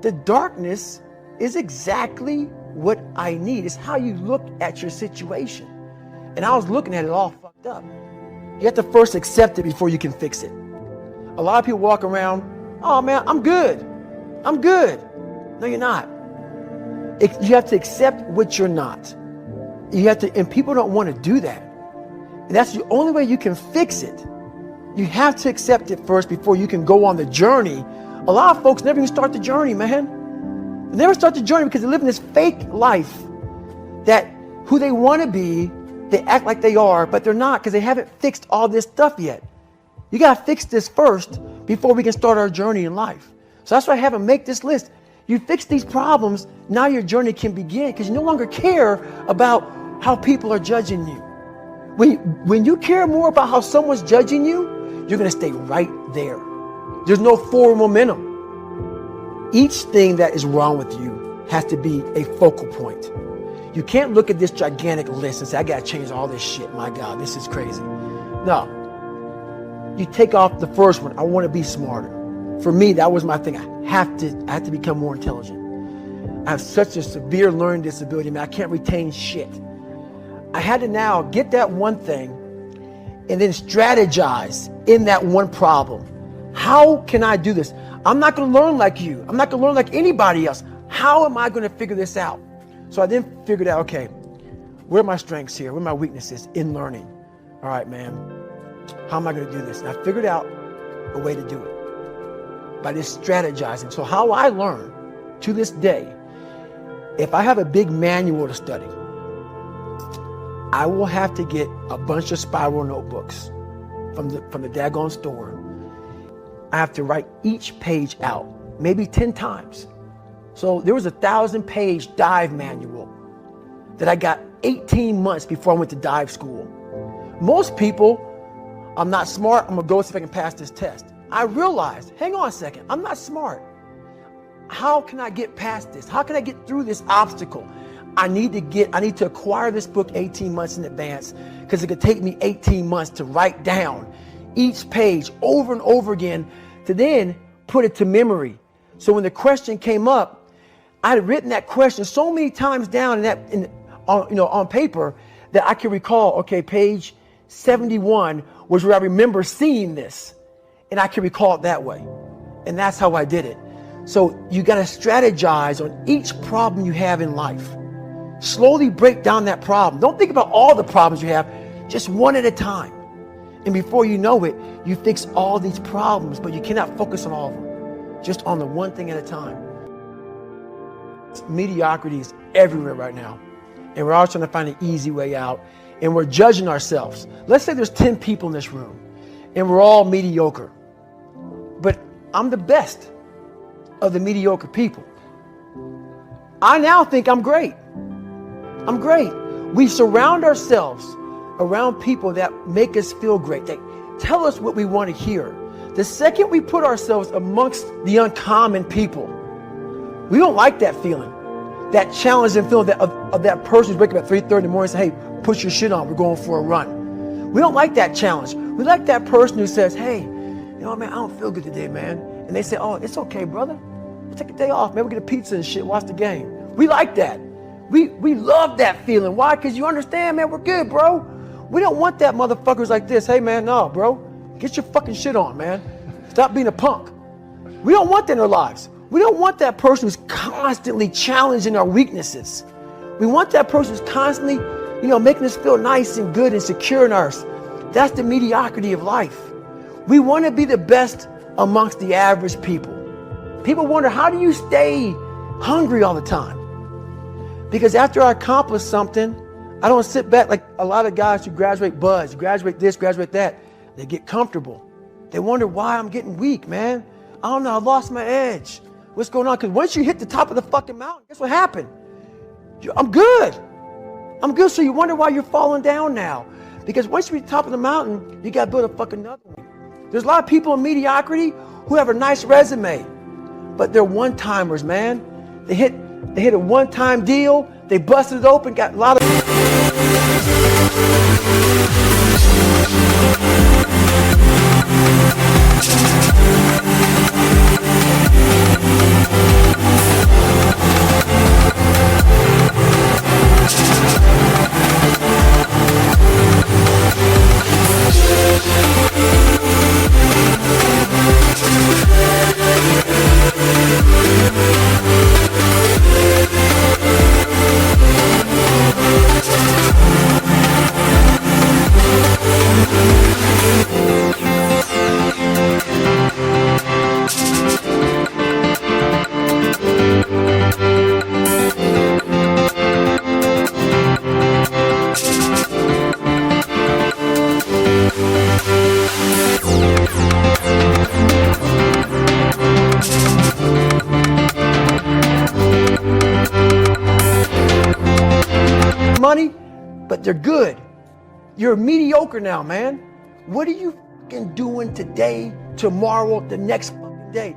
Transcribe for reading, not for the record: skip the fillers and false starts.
The darkness is exactly what I need. It's how you look at your situation. And I was looking at it all fucked up. You have to first accept it before you can fix it. A lot of people walk around, oh man, I'm good. I'm good. No, you're not. You have to accept what you're not. You have to, and people don't want to do that. And that's the only way you can fix it. You have to accept it first before you can go on the journey. A lot of folks never even start the journey, man. They never start the journey because they live in this fake life that who they want to be, they act like they are, but they're not because they haven't fixed all this stuff yet. You got to fix this first before we can start our journey in life. So that's why I have them make this list. You fix these problems, now your journey can begin because you no longer care about how people are judging you. When you care more about how someone's judging you, you're going to stay right there. There's no forward momentum. Each thing that is wrong with you has to be a focal point. You can't look at this gigantic list and say, I got to change all this shit. My God, this is crazy. No. You take off the first one. I want to be smarter. For me, that was my thing. I have to become more intelligent. I have such a severe learning disability, man. I can't retain shit. I had to now get that one thing and then strategize in that one problem. How can I do this? I'm not going to learn like you. I'm not going to learn like anybody else. How am I going to figure this out? So I then figured out, okay, where are my strengths here? Where are my weaknesses in learning? All right, man, how am I going to do this? And I figured out a way to do it by just strategizing. So how I learn to this day, if I have a big manual to study, I will have to get a bunch of spiral notebooks from the daggone store. I have to write each page out, maybe 10 times. So there was a 1,000-page dive manual that I got 18 months before I went to dive school. Most people, I'm not smart, I'm gonna go see if I can pass this test. I realized, hang on a second, I'm not smart. How can I get past this? How can I get through this obstacle? I need to acquire this book 18 months in advance because it could take me 18 months to write down each page over and over again to then put it to memory. So when the question came up, I had written that question so many times down on paper that I can recall, okay, page 71 was where I remember seeing this, and I can recall it that way. And that's how I did it. So you got to strategize on each problem you have in life. Slowly break down that problem. Don't think about all the problems you have, just one at a time. And before you know it, you fix all these problems, but you cannot focus on all of them, just on the one thing at a time. Mediocrity is everywhere right now, and we're all trying to find an easy way out, and we're judging ourselves. Let's say there's 10 people in this room and we're all mediocre, but I'm the best of the mediocre people. I now think I'm great. I'm great. We surround ourselves around people that make us feel great. They tell us what we want to hear. The second we put ourselves amongst the uncommon people, we don't like that feeling, that challenging feeling of that person who's waking up at 3:30 in the morning and say, hey, put your shit on, we're going for a run. We don't like that challenge. We like that person who says, hey, you know what, man, I don't feel good today, man. And they say, oh, it's okay, brother. We'll take a day off, man. We'll get a pizza and shit, watch the game. We like that. We love that feeling. Why? Because you understand, man, we're good, bro. We don't want that motherfuckers like this. Hey, man, no, bro. Get your fucking shit on, man. Stop being a punk. We don't want that in our lives. We don't want that person who's constantly challenging our weaknesses. We want that person who's constantly, making us feel nice and good and secure in ours. That's the mediocrity of life. We want to be the best amongst the average people. People wonder, how do you stay hungry all the time? Because after I accomplish something, I don't sit back like a lot of guys who graduate buds, graduate this, graduate that. They get comfortable. They wonder why I'm getting weak, man. I don't know, I lost my edge. What's going on? Because once you hit the top of the fucking mountain, guess what happened? I'm good. I'm good. So you wonder why you're falling down now. Because once you reach the top of the mountain, you got to build a fucking another one. There's a lot of people in mediocrity who have a nice resume, but they're one-timers, man. They hit a one-time deal. They busted it open, got a lot of they're good. You're mediocre now, man. What are you fucking doing today, tomorrow, the next fucking day?